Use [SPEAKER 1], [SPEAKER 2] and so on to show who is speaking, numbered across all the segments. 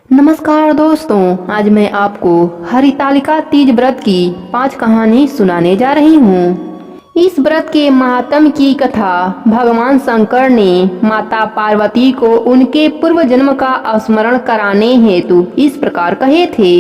[SPEAKER 1] नमस्कार दोस्तों, आज मैं आपको हरितालिका तीज व्रत की 5 कहानी सुनाने जा रही हूँ। इस व्रत के महात्म की कथा भगवान शंकर ने माता पार्वती को उनके पूर्व जन्म का स्मरण कराने हेतु इस प्रकार कहे थे।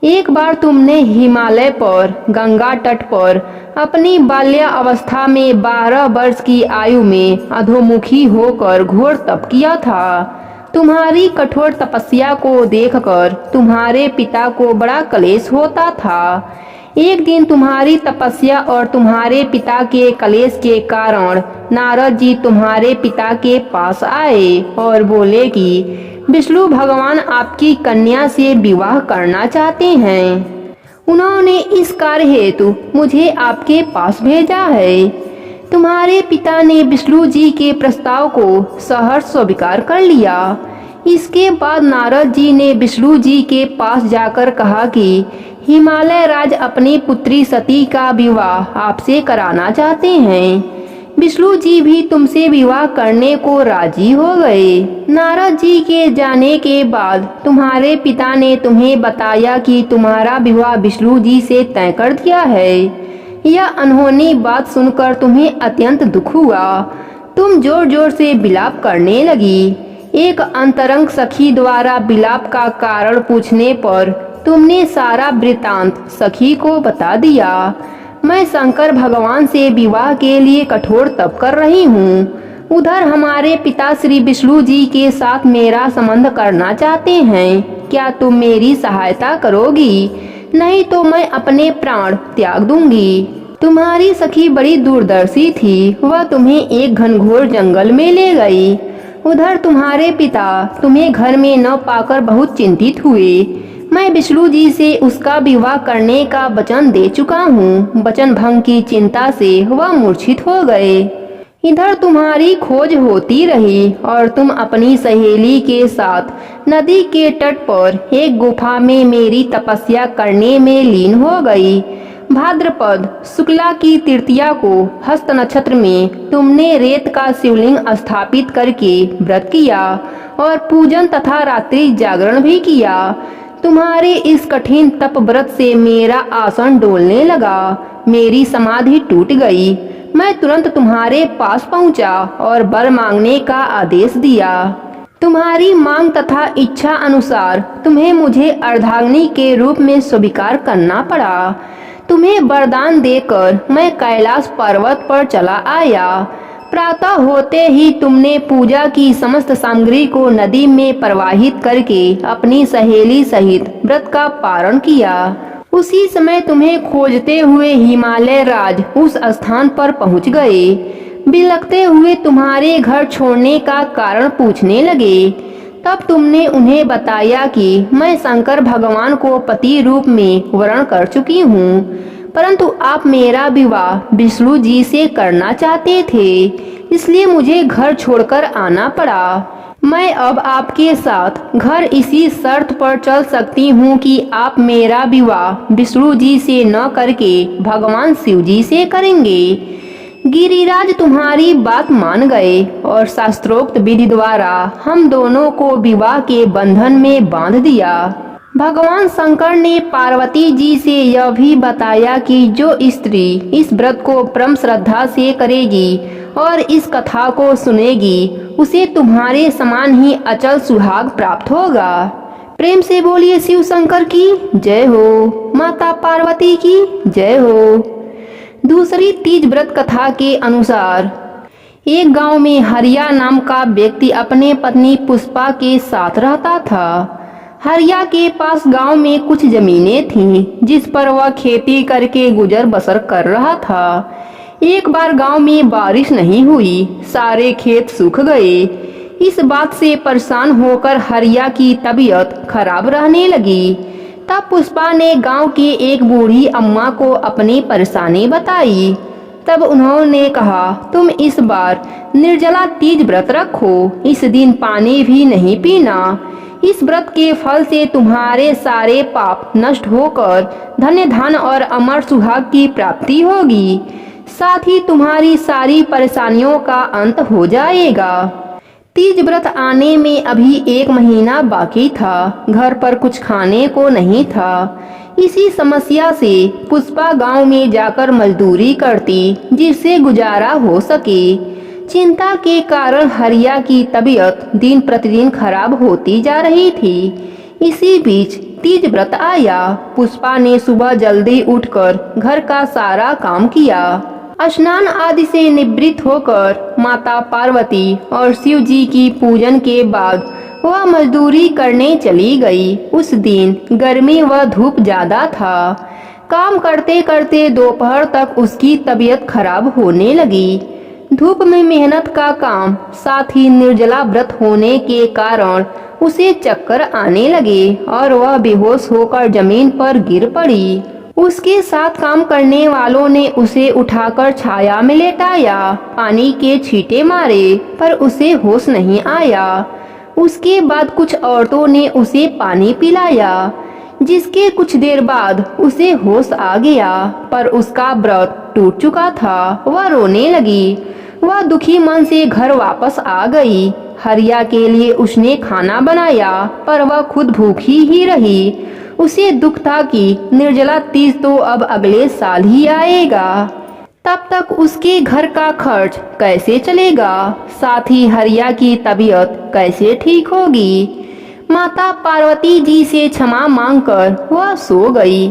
[SPEAKER 1] एक बार तुमने हिमालय पर गंगा तट पर अपनी बाल्यावस्था में 12 वर्ष की आयु में अधोमुखी होकर घोर तप किया था। तुम्हारी कठोर तपस्या को देखकर तुम्हारे पिता को बड़ा क्लेश होता था। एक दिन तुम्हारी तपस्या और तुम्हारे पिता के क्लेश के कारण नारद जी तुम्हारे पिता के पास आए और बोले कि विष्णु भगवान आपकी कन्या से विवाह करना चाहते हैं। उन्होंने इस कार्य हेतु मुझे आपके पास भेजा है। तुम्हारे पिता ने विष्णु जी के प्रस्ताव को सहर्ष स्वीकार कर लिया। इसके बाद नारद जी ने विष्णु जी के पास जाकर कहा कि हिमालय राज अपनी पुत्री सती का विवाह आपसे कराना चाहते हैं। विष्णु जी भी तुमसे विवाह करने को राजी हो गए। नारद जी के जाने के बाद तुम्हारे पिता ने तुम्हें बताया कि तुम्हारा विवाह विष्णु जी से तय कर दिया है। यह अनहोनी बात सुनकर तुम्हें अत्यंत दुख हुआ। तुम जोर जोर से विलाप करने लगी। एक अंतरंग सखी द्वारा विलाप का कारण पूछने पर तुमने सारा वृतांत सखी को बता दिया। मैं शंकर भगवान से विवाह के लिए कठोर तप कर रही हूँ। उधर हमारे पिता श्री विष्णु जी के साथ मेरा संबंध करना चाहते हैं। क्या तुम मेरी सहायता करोगी? नहीं तो मैं अपने प्राण त्याग दूंगी। तुम्हारी सखी बड़ी दूरदर्शी थी। वह तुम्हें एक घनघोर जंगल में ले गई। उधर तुम्हारे पिता तुम्हें घर में न पाकर बहुत चिंतित हुए। मैं विष्णु जी से उसका विवाह करने का वचन दे चुका हूँ। वचन भंग की चिंता से वह मूर्छित हो गए। इधर तुम्हारी खोज होती रही और तुम अपनी सहेली के साथ नदी के तट पर एक गुफा में मेरी तपस्या करने में लीन हो गई। भाद्रपद शुक्ला की तृतीया को हस्त नक्षत्र में तुमने रेत का शिवलिंग स्थापित करके व्रत किया और पूजन तथा रात्रि जागरण भी किया। तुम्हारे इस कठिन तप व्रत से मेरा आसन डोलने लगा। मेरी समाधि टूट गई। मैं तुरंत तुम्हारे पास पहुंचा और वर मांगने का आदेश दिया। तुम्हारी मांग तथा इच्छा अनुसार तुम्हें मुझे अर्धांगिनी के रूप में स्वीकार करना पड़ा। तुम्हें वरदान देकर मैं कैलाश पर्वत पर चला आया। प्रातः होते ही तुमने पूजा की समस्त सामग्री को नदी में प्रवाहित करके अपनी सहेली सहित व्रत का पारण किया। उसी समय तुम्हें खोजते हुए हिमालय राज उस स्थान पर पहुंच गए। बिलखते हुए तुम्हारे घर छोड़ने का कारण पूछने लगे। तब तुमने उन्हें बताया कि मैं शंकर भगवान को पति रूप में वरण कर चुकी हूँ, परंतु आप मेरा विवाह विष्णु जी से करना चाहते थे, इसलिए मुझे घर छोड़कर आना पड़ा। मैं अब आपके साथ घर इसी शर्त पर चल सकती हूँ कि आप मेरा विवाह विष्णु जी से न करके भगवान शिव जी से करेंगे। गिरिराज तुम्हारी बात मान गए और शास्त्रोक्त विधि द्वारा हम दोनों को विवाह के बंधन में बांध दिया। भगवान शंकर ने पार्वती जी से यह भी बताया कि जो स्त्री इस व्रत को परम श्रद्धा से करेगी और इस कथा को सुनेगी, उसे तुम्हारे समान ही अचल सुहाग प्राप्त होगा। प्रेम से बोलिए शिव शंकर की जय हो, माता पार्वती की जय हो। दूसरी तीज व्रत कथा के अनुसार एक गांव में हरिया नाम का व्यक्ति अपने पत्नी पुष्पा के साथ रहता था। हरिया के पास गांव में कुछ जमीनें थीं, जिस पर वह खेती करके गुजर बसर कर रहा था। एक बार गांव में बारिश नहीं हुई, सारे खेत सूख गए। इस बात से परेशान होकर हरिया की तबीयत खराब रहने लगी। तब पुष्पा ने गांव की एक बूढ़ी अम्मा को अपनी परेशानी बताई। तब उन्होंने कहा, तुम इस बार निर्जला तीज व्रत रखो। इस दिन पानी भी नहीं पीना। इस व्रत के फल से तुम्हारे सारे पाप नष्ट होकर धन्य धन और अमर सुहाग की प्राप्ति होगी। साथ ही तुम्हारी सारी परेशानियों का अंत हो जाएगा। तीज व्रत आने में अभी 1 महीना बाकी था। घर पर कुछ खाने को नहीं था। इसी समस्या से पुष्पा गांव में जाकर मजदूरी करती जिससे गुजारा हो सके। चिंता के कारण हरिया की तबीयत दिन प्रतिदिन खराब होती जा रही थी। इसी बीच तीज व्रत आया। पुष्पा ने सुबह जल्दी उठकर घर का सारा काम किया। स्नान आदि से निवृत्त होकर माता पार्वती और शिव जी की पूजन के बाद वह मजदूरी करने चली गई। उस दिन गर्मी व धूप ज्यादा था। काम करते करते दोपहर तक उसकी तबीयत खराब होने लगी। धूप में मेहनत का काम, साथ ही निर्जला व्रत होने के कारण उसे चक्कर आने लगे और वह बेहोश होकर जमीन पर गिर पड़ी। उसके साथ काम करने वालों ने उसे उठाकर छाया में लेटाया, पानी के छींटे मारे, पर उसे होश नहीं आया। उसके बाद कुछ औरतों ने उसे पानी पिलाया, जिसके कुछ देर बाद उसे होश आ गया, पर उसका व्रत टूट चुका था। वह रोने लगी। वह दुखी मन से घर वापस आ गई। हरिया के लिए उसने खाना बनाया, पर वह खुद भूखी ही रही। उसे दुख था कि निर्जला तीज तो अब अगले साल ही आएगा। तब तक उसके घर का खर्च कैसे चलेगा, साथ ही हरिया की तबीयत कैसे ठीक होगी। माता पार्वती जी से क्षमा मांगकर वह सो गई।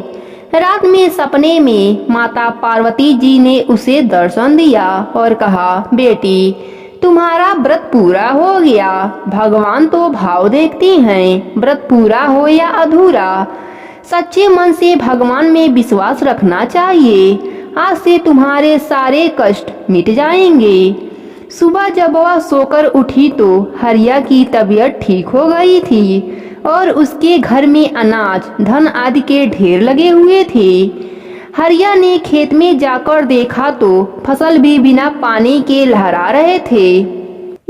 [SPEAKER 1] रात में सपने में माता पार्वती जी ने उसे दर्शन दिया और कहा, बेटी, तुम्हारा व्रत पूरा हो गया। भगवान तो भाव देखते हैं, व्रत पूरा हो या अधूरा। सच्चे मन से भगवान में विश्वास रखना चाहिए। आज से तुम्हारे सारे कष्ट मिट जाएंगे। सुबह जब वह सोकर उठी तो हरिया की तबीयत ठीक हो गई थी और उसके घर में अनाज, धन आदि के ढेर लगे हुए थे। हरिया ने खेत में जाकर देखा तो फसल भी बिना पानी के लहरा रहे थे।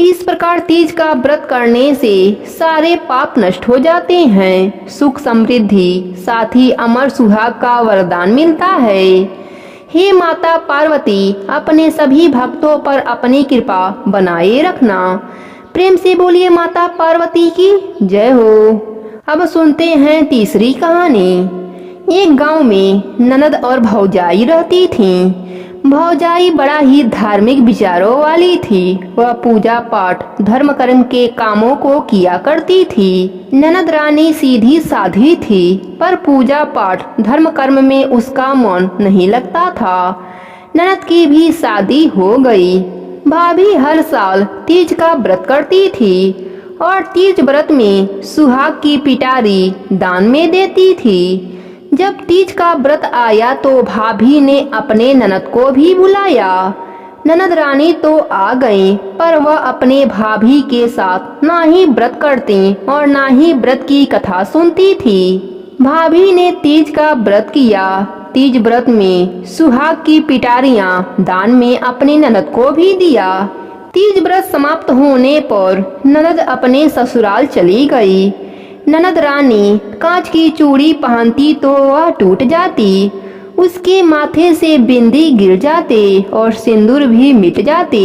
[SPEAKER 1] इस प्रकार तीज का व्रत करने से सारे पाप नष्ट हो जाते हैं, सुख समृद्धि, साथ ही अमर सुहाग का वरदान मिलता है। हे माता पार्वती, अपने सभी भक्तों पर अपनी कृपा बनाए रखना। प्रेम से बोलिए माता पार्वती की जय हो। अब सुनते हैं तीसरी कहानी। एक गांव में ननद और भौजाई रहती थीं। भौजाई बड़ा ही धार्मिक विचारों वाली थी। वह पूजा पाठ, धर्म कर्म के कामों को किया करती थी। ननद रानी सीधी साधी थी, पर पूजा पाठ, धर्म कर्म में उसका मन नहीं लगता था। ननद की भी शादी हो गई। भाभी हर साल तीज का व्रत करती थी और तीज व्रत में सुहाग की पिटारी दान में देती थी। जब तीज का व्रत आया तो भाभी ने अपने ननद को भी बुलाया। ननद रानी तो आ गई, पर वह अपने भाभी के साथ ना ही व्रत करती और ना ही व्रत की कथा सुनती थी। भाभी ने तीज का व्रत किया। तीज व्रत में सुहाग की पिटारियां दान में अपनी ननद को भी दिया। तीज व्रत समाप्त होने पर ननद अपने ससुराल चली गई। ननद रानी कांच की चूड़ी पहनती तो वह टूट जाती, उसके माथे से बिंदी गिर जाते और सिंदूर भी मिट जाते।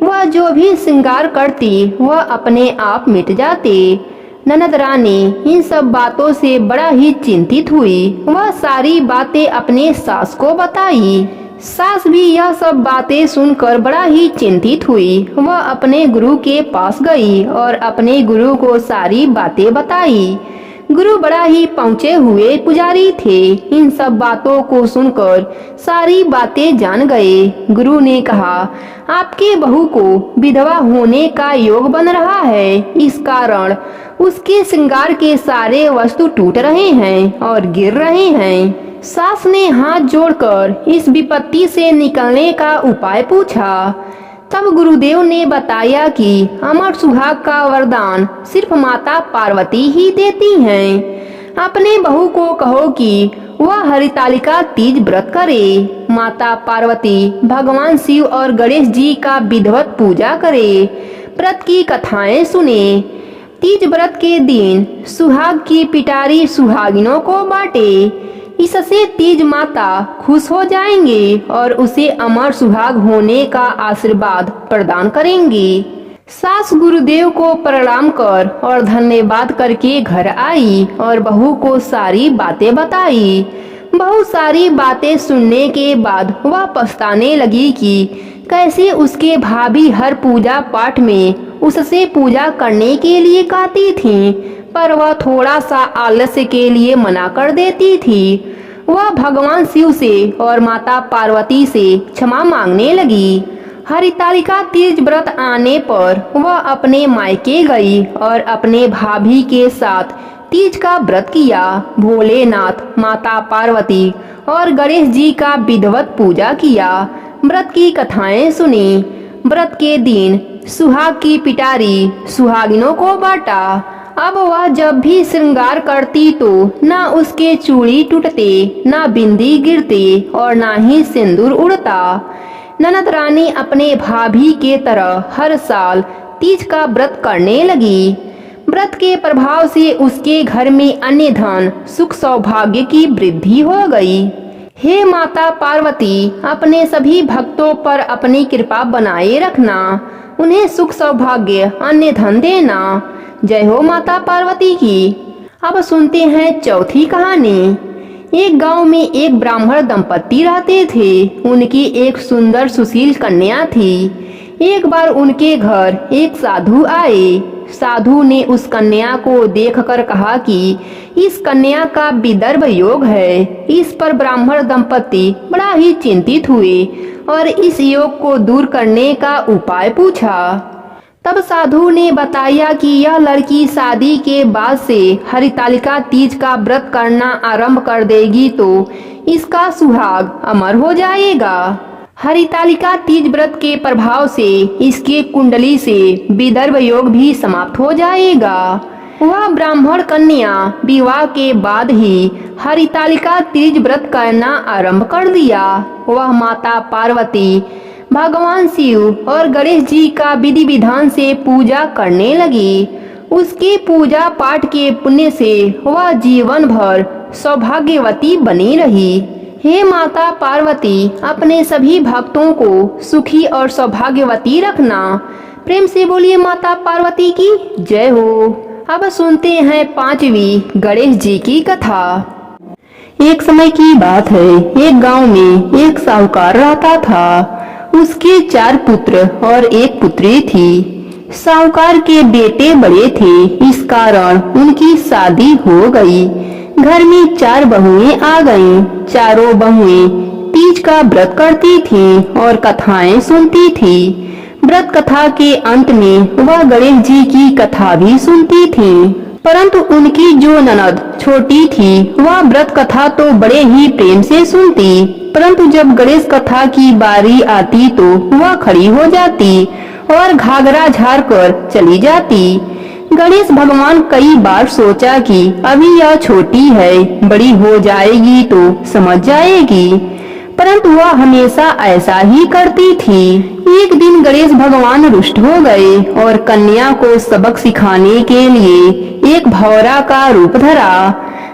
[SPEAKER 1] वह जो भी श्रृंगार करती वह अपने आप मिट जाते। ननद रानी इन सब बातों से बड़ा ही चिंतित हुई। वह सारी बातें अपने सास को बताई। सास भी यह सब बातें सुनकर बड़ा ही चिंतित हुई। वह अपने गुरु के पास गई और अपने गुरु को सारी बातें बताई। गुरु बड़ा ही पहुँचे हुए पुजारी थे। इन सब बातों को सुनकर सारी बातें जान गए। गुरु ने कहा, आपके बहू को विधवा होने का योग बन रहा है। इस कारण उसके श्रृंगार के सारे वस्तु टूट रहे हैं और गिर रहे हैं। सास ने हाथ जोड़कर इस विपत्ति से निकलने का उपाय पूछा। तब गुरुदेव ने बताया कि अमर सुहाग का वरदान सिर्फ माता पार्वती ही देती हैं। अपने बहू को कहो कि वह हरितालिका तीज व्रत करे। माता पार्वती, भगवान शिव और गणेश जी का विधिवत पूजा करे। व्रत की कथाएं सुने। तीज व्रत के दिन सुहाग की पिटारी सुहागिनों को बांटे। इससे तीज माता खुश हो जाएंगे और उसे अमर सुहाग होने का आशीर्वाद प्रदान करेंगे। सास गुरुदेव को प्रणाम कर और धन्यवाद करके घर आई और बहू को सारी बातें बताई। बहू सारी बातें सुनने के बाद वह पछताने लगी कि कैसे उसके भाभी हर पूजा पाठ में उससे पूजा करने के लिए कहती थी, पर वह थोड़ा सा आलस्य के लिए मना कर देती थी। वह भगवान शिव से और माता पार्वती से क्षमा मांगने लगी। हरितालिका तीज व्रत आने पर वह अपने मायके गई और अपने भाभी के साथ तीज का व्रत किया। भोलेनाथ, माता पार्वती और गणेश जी का विधिवत पूजा किया। व्रत की कथाएं सुनी। व्रत के दिन सुहाग की पिटारी सुहागिनों को बांटा। अब वह जब भी श्रृंगार करती तो ना उसके चूड़ी टूटते, ना बिंदी गिरते और ना ही सिंदूर उड़ता। ननद रानी अपने भाभी के तरह हर साल तीज का व्रत करने लगी। व्रत के प्रभाव से उसके घर में अन्य धन सुख सौभाग्य की वृद्धि हो गई। हे माता पार्वती, अपने सभी भक्तों पर अपनी कृपा बनाए रखना, उन्हें सुख सौभाग्य अन्य धन देना। जय हो माता पार्वती की। अब सुनते हैं चौथी कहानी। एक गांव में एक ब्राह्मण दंपत्ति रहते थे। उनकी एक सुंदर सुशील कन्या थी। एक बार उनके घर एक साधु आए। साधु ने उस कन्या को देखकर कहा कि इस कन्या का विदर्भ योग है। इस पर ब्राह्मण दंपत्ति बड़ा ही चिंतित हुए और इस योग को दूर करने का उपाय पूछा। तब साधु ने बताया कि यह लड़की शादी के बाद से हरितालिका तीज का व्रत करना आरंभ कर देगी तो इसका सुहाग अमर हो जाएगा। हरितालिका तीज व्रत के प्रभाव से इसके कुंडली से विदर्भ योग भी समाप्त हो जाएगा। वह ब्राह्मण कन्या विवाह के बाद ही हरितालिका तीज व्रत करना आरंभ कर दिया। वह माता पार्वती, भगवान शिव और गणेश जी का विधि विधान से पूजा करने लगी। उसके पूजा पाठ के पुण्य से वह जीवन भर सौभाग्यवती बनी रही। हे माता पार्वती, अपने सभी भक्तों को सुखी और सौभाग्यवती रखना। प्रेम से बोलिए माता पार्वती की जय हो। अब सुनते हैं पांचवी गणेश जी की कथा। एक समय की बात है, एक गांव में एक साहूकार रहता था। उसके 4 पुत्र और 1 पुत्री थी। साहूकार के बेटे बड़े थे, इस कारण उनकी शादी हो गई। घर में 4 बहुएं आ गईं। चारों बहुएं तीज का व्रत करती थीं और कथाएं सुनती थीं। व्रत कथा के अंत में वह गणेश जी की कथा भी सुनती थीं। परंतु उनकी जो ननद छोटी थी वह व्रत कथा तो बड़े ही प्रेम से सुनती, परंतु जब गणेश कथा की बारी आती तो वह खड़ी हो जाती और घाघरा झाड़ कर चली जाती। गणेश भगवान कई बार सोचा कि अभी यह छोटी है, बड़ी हो जाएगी तो समझ जाएगी, परंतु वह हमेशा ऐसा ही करती थी। एक दिन गणेश भगवान रुष्ट हो गए और कन्या को सबक सिखाने के लिए एक भौरा का रूप धरा।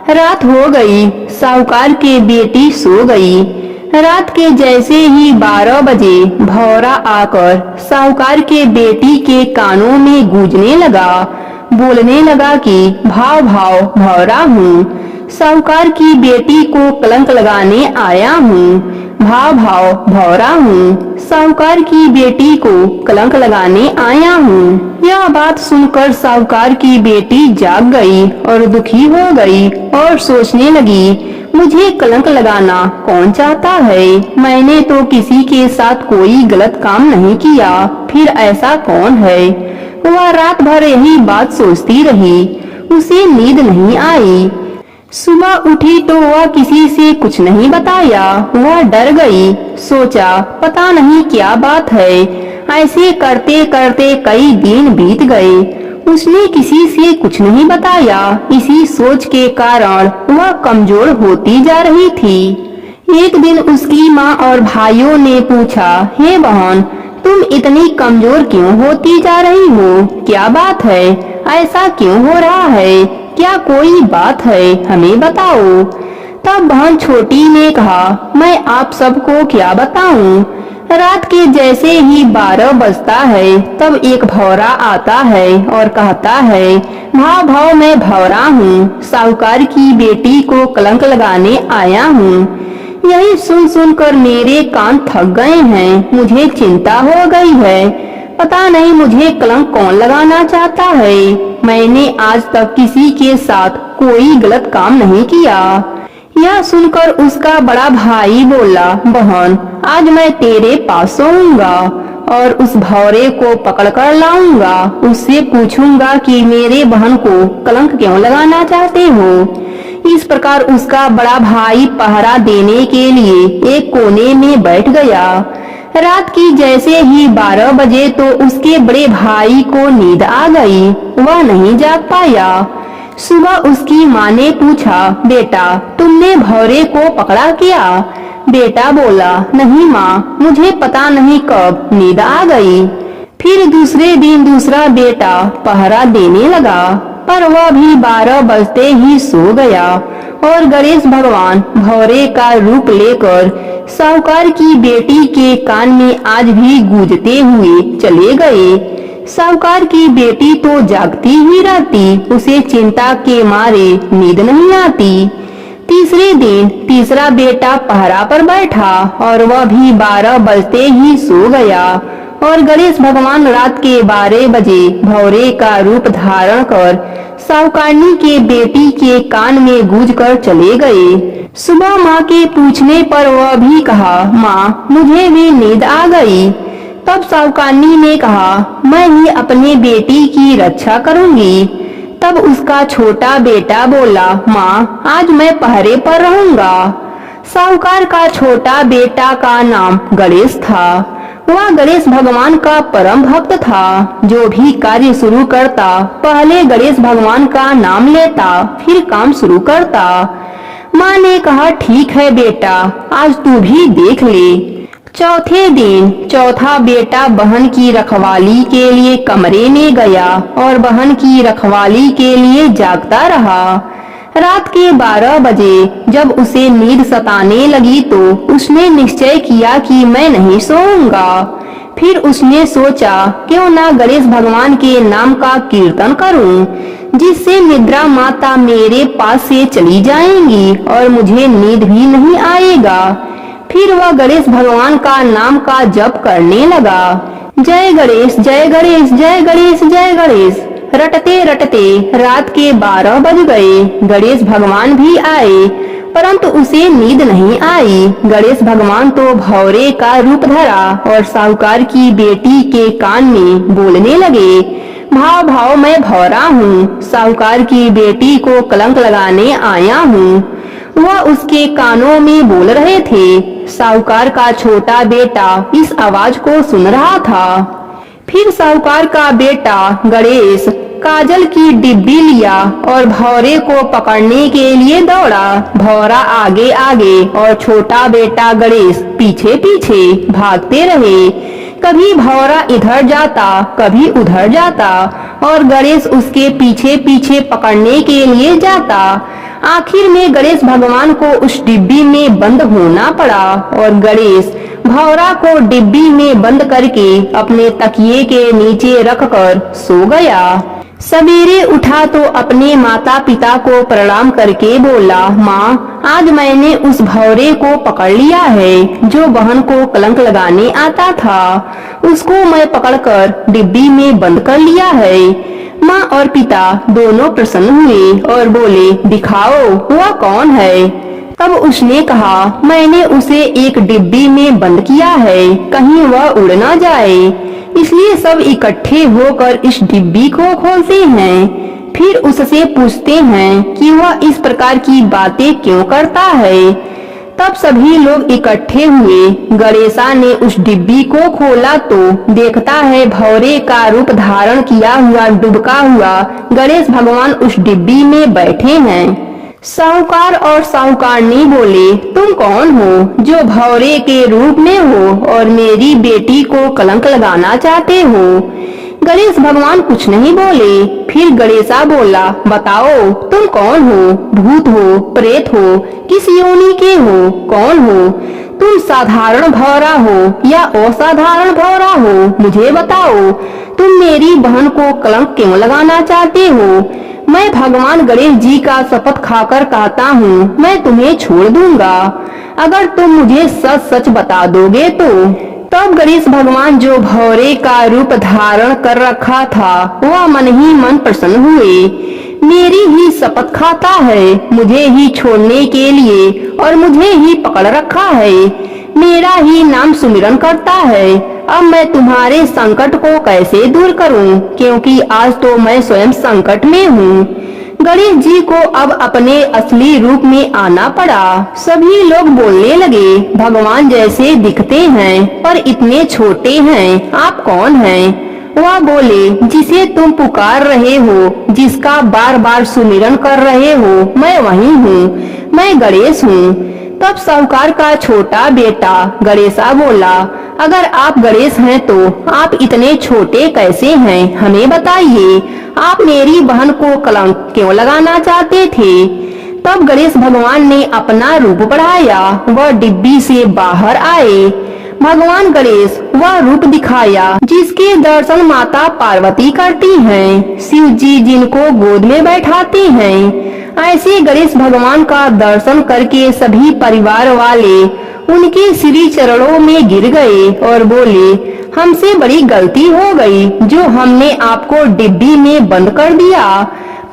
[SPEAKER 1] रात हो गई, साहूकार की बेटी सो गई। रात के जैसे ही 12 बजे भौरा आकर साहूकार के बेटी के कानों में गूंजने लगा, बोलने लगा कि भाव भाव भौरा हूँ, साहूकार की बेटी को कलंक लगाने आया हूँ। भाव भाव भौरा हूँ, साहूकार की बेटी को कलंक लगाने आया हूँ। यह बात सुनकर साहूकार की बेटी जाग गई और दुखी हो गई और सोचने लगी, मुझे कलंक लगाना कौन चाहता है? मैंने तो किसी के साथ कोई गलत काम नहीं किया, फिर ऐसा कौन है? वह रात भर यही बात सोचती रही। उसे नींद नहीं आई। सुबह उठी तो वह किसी से कुछ नहीं बताया। वह डर गई। सोचा पता नहीं क्या बात है। ऐसे करते करते कई दिन बीत गए। उसने किसी से कुछ नहीं बताया। इसी सोच के कारण वह कमजोर होती जा रही थी। एक दिन उसकी माँ और भाइयों ने पूछा, हे बहन, तुम इतनी कमजोर क्यों होती जा रही हो? क्या बात है? ऐसा क्यों हो रहा है? क्या कोई बात है? हमें बताओ। तब बहन छोटी ने कहा, मैं आप सबको क्या बताऊं? रात के जैसे ही 12 बजता है तब एक भौरा आता है और कहता है, भाव भाव मैं भौरा हूँ, साहूकार की बेटी को कलंक लगाने आया हूँ। यही सुन सुनकर मेरे कान थक गए हैं, मुझे चिंता हो गई है। पता नहीं मुझे कलंक कौन लगाना चाहता है। मैंने आज तक किसी के साथ कोई गलत काम नहीं किया। यह सुनकर उसका बड़ा भाई बोला, बहन आज मैं तेरे पास सोऊंगा और उस भौरे को पकड़ कर लाऊंगा। उससे पूछूंगा कि मेरे बहन को कलंक क्यों लगाना चाहते हो। इस प्रकार उसका बड़ा भाई पहरा देने के लिए एक कोने में बैठ गया। रात की जैसे ही 12 बजे तो उसके बड़े भाई को नींद आ गई, वह नहीं जाग पाया। सुबह उसकी माँ ने पूछा, बेटा तुमने भौरे को पकड़ा क्या? बेटा बोला, नहीं माँ, मुझे पता नहीं कब नींद आ गई। फिर दूसरे दिन दूसरा बेटा पहरा देने लगा, पर वह भी 12 बजते ही सो गया और गणेश भगवान भौरे का रूप लेकर साहूकार की बेटी के कान में आज भी गूंजते हुए चले गए। साहूकार की बेटी तो जागती ही रहती, उसे चिंता के मारे नींद नहीं आती। तीसरे दिन तीसरा बेटा पहरा पर बैठा और वह भी 12 बजते ही सो गया और गणेश भगवान रात के 12 बजे भौरे का रूप धारण कर साहूकारनी के बेटी के कान में गूंज कर चले गए। सुबह माँ के पूछने पर वह भी कहा, माँ मुझे भी नींद आ गई। तब साहूकारनी ने कहा, मैं ही अपने बेटी की रक्षा करूंगी। तब उसका छोटा बेटा बोला, माँ आज मैं पहरे पर रहूंगा। साहूकार का छोटा बेटा का नाम गणेश था। वह गणेश भगवान का परम भक्त था। जो भी कार्य शुरू करता पहले गणेश भगवान का नाम लेता, फिर काम शुरू करता। माँ ने कहा, ठीक है बेटा, आज तू भी देख ले। चौथे दिन चौथा बेटा बहन की रखवाली के लिए कमरे में गया और बहन की रखवाली के लिए जागता रहा। रात के 12 बजे जब उसे नींद सताने लगी तो उसने निश्चय किया कि मैं नहीं सोऊंगा। फिर उसने सोचा, क्यों ना गणेश भगवान के नाम का कीर्तन करूं, जिससे निद्रा माता मेरे पास से चली जाएंगी और मुझे नींद भी नहीं आएगा। फिर वह गणेश भगवान का नाम का जप करने लगा। जय गणेश जय गणेश जय गणेश जय गणेश। रटते रटते रात के 12 बज गए। गणेश भगवान भी आए, परंतु उसे नींद नहीं आई। गणेश भगवान तो भौरे का रूप धरा और साहूकार की बेटी के कान में बोलने लगे, भाव भाव मैं भौरा हूँ, साहूकार की बेटी को कलंक लगाने आया हूँ। वह उसके कानों में बोल रहे थे। साहूकार का छोटा बेटा इस आवाज को सुन रहा था। फिर साहूकार का बेटा गणेश काजल की डिब्बी लिया और भौरे को पकड़ने के लिए दौड़ा। भौरा आगे आगे और छोटा बेटा गणेश पीछे पीछे भागते रहे। कभी भौरा इधर जाता, कभी उधर जाता और गणेश उसके पीछे पीछे पकड़ने के लिए जाता। आखिर में गणेश भगवान को उस डिब्बी में बंद होना पड़ा और गणेश भौरा को डिब्बी में बंद करके अपने तकिए के नीचे रखकर सो गया। सवेरे उठा तो अपने माता पिता को प्रणाम करके बोला, माँ आज मैंने उस भौरे को पकड़ लिया है जो बहन को कलंक लगाने आता था। उसको मैं पकड़कर डिब्बी में बंद कर लिया है। माँ और पिता दोनों प्रसन्न हुए और बोले, दिखाओ वह कौन है। तब उसने कहा, मैंने उसे एक डिब्बी में बंद किया है, कहीं वह उड़ ना जाए, इसलिए सब इकट्ठे होकर इस डिब्बी को खोलते हैं। फिर उससे पूछते हैं कि वह इस प्रकार की बातें क्यों करता है। तब सभी लोग इकट्ठे हुए। गणेशा ने उस डिब्बी को खोला तो देखता है भौरे का रूप धारण किया हुआ डुबका हुआ गणेश भगवान उस डिब्बी में बैठे हैं। साहूकार और साहूकारनी बोले, तुम कौन हो जो भौरे के रूप में हो और मेरी बेटी को कलंक लगाना चाहते हो। गणेश भगवान कुछ नहीं बोले। फिर गणेशा बोला, बताओ तुम कौन हो? भूत हो, प्रेत हो, किस योनि के हो, कौन हो? तुम साधारण भौरा हो या असाधारण भौरा हो, मुझे बताओ। तुम मेरी बहन को कलंक क्यों लगाना चाहते हो? मैं भगवान गणेश जी का शपथ खाकर कहता हूँ, मैं तुम्हें छोड़ दूंगा अगर तुम मुझे सच सच बता दोगे तो। तब गणेश भगवान जो भौरे का रूप धारण कर रखा था वह मन ही मन प्रसन्न हुए। मेरी ही शपथ खाता है, मुझे ही छोड़ने के लिए और मुझे ही पकड़ रखा है, मेरा ही नाम सुमिरन करता है। अब मैं तुम्हारे संकट को कैसे दूर करूं, क्योंकि आज तो मैं स्वयं संकट में हूँ। गणेश जी को अब अपने असली रूप में आना पड़ा। सभी लोग बोलने लगे, भगवान जैसे दिखते हैं पर इतने छोटे हैं, आप कौन हैं? वह बोले, जिसे तुम पुकार रहे हो, जिसका बार बार सुमिरन कर रहे हो, मैं वही हूँ, मैं गणेश हूँ। तब साहूकार का छोटा बेटा गणेशा बोला, अगर आप गणेश हैं तो आप इतने छोटे कैसे हैं, हमें बताइए। आप मेरी बहन को कलंक क्यों लगाना चाहते थे? तब गणेश भगवान ने अपना रूप बढ़ाया, वह डिब्बी से बाहर आए। भगवान गणेश वह रूप दिखाया जिसके दर्शन माता पार्वती करती हैं, शिव जी जिनको गोद में बैठाते हैं। ऐसे गणेश भगवान का दर्शन करके सभी परिवार वाले उनके श्री चरणों में गिर गए और बोले, हमसे बड़ी गलती हो गई जो हमने आपको डिब्बी में बंद कर दिया।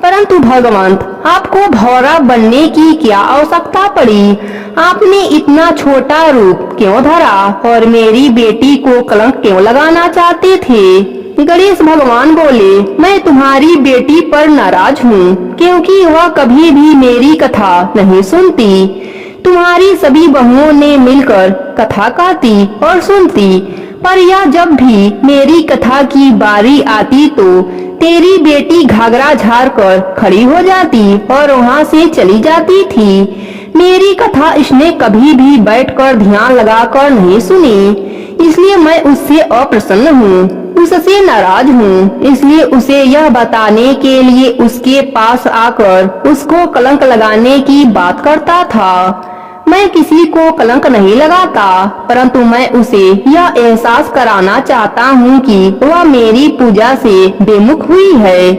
[SPEAKER 1] परंतु भगवंत, आपको भौरा बनने की क्या आवश्यकता पड़ी? आपने इतना छोटा रूप क्यों धरा और मेरी बेटी को कलंक क्यों लगाना चाहते थे? गणेश भगवान बोले, मैं तुम्हारी बेटी पर नाराज हूँ, क्योंकि वह कभी भी मेरी कथा नहीं सुनती। तुम्हारी सभी बहुओं ने मिलकर कथा कहती और सुनती, पर यह जब भी मेरी कथा की बारी आती तो तेरी बेटी घाघरा झाड़ कर खड़ी हो जाती और वहाँ से चली जाती थी। मेरी कथा इसने कभी भी बैठकर ध्यान लगाकर नहीं सुनी, इसलिए मैं उससे अप्रसन्न हूँ, उससे नाराज हूँ। इसलिए उसे यह बताने के लिए उसके पास आकर उसको कलंक लगाने की बात करता था। मैं किसी को कलंक नहीं लगाता, परंतु मैं उसे यह एहसास कराना चाहता हूँ कि वह मेरी पूजा से बेमुख हुई है।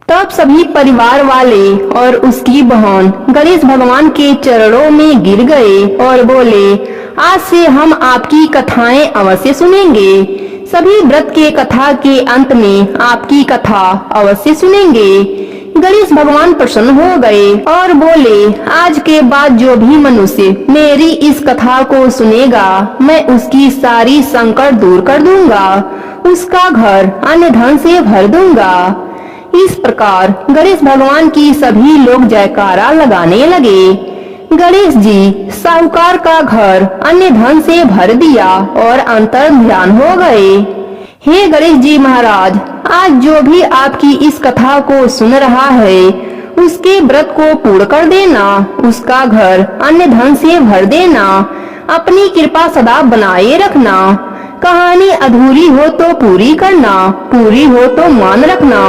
[SPEAKER 1] तब सभी परिवार वाले और उसकी बहन गणेश भगवान के चरणों में गिर गए और बोले, आज से हम आपकी कथाएं अवश्य सुनेंगे। सभी व्रत के कथा के अंत में आपकी कथा अवश्य सुनेंगे। गणेश भगवान प्रसन्न हो गए और बोले, आज के बाद जो भी मनुष्य मेरी इस कथा को सुनेगा, मैं उसकी सारी संकट दूर कर दूंगा, उसका घर अन्य धन से भर दूंगा। इस प्रकार गणेश भगवान की सभी लोग जयकारा लगाने लगे। गणेश जी साहूकार का घर अन्य धन से भर दिया और अंतर ध्यान हो गए। हे गणेश जी महाराज, आज जो भी आपकी इस कथा को सुन रहा है, उसके व्रत को पूर्ण कर देना, उसका घर अन्य धन से भर देना, अपनी कृपा सदा बनाए रखना। कहानी अधूरी हो तो पूरी करना, पूरी हो तो मान रखना।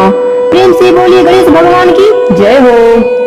[SPEAKER 1] प्रेम से बोलिए गणेश भगवान की जय हो।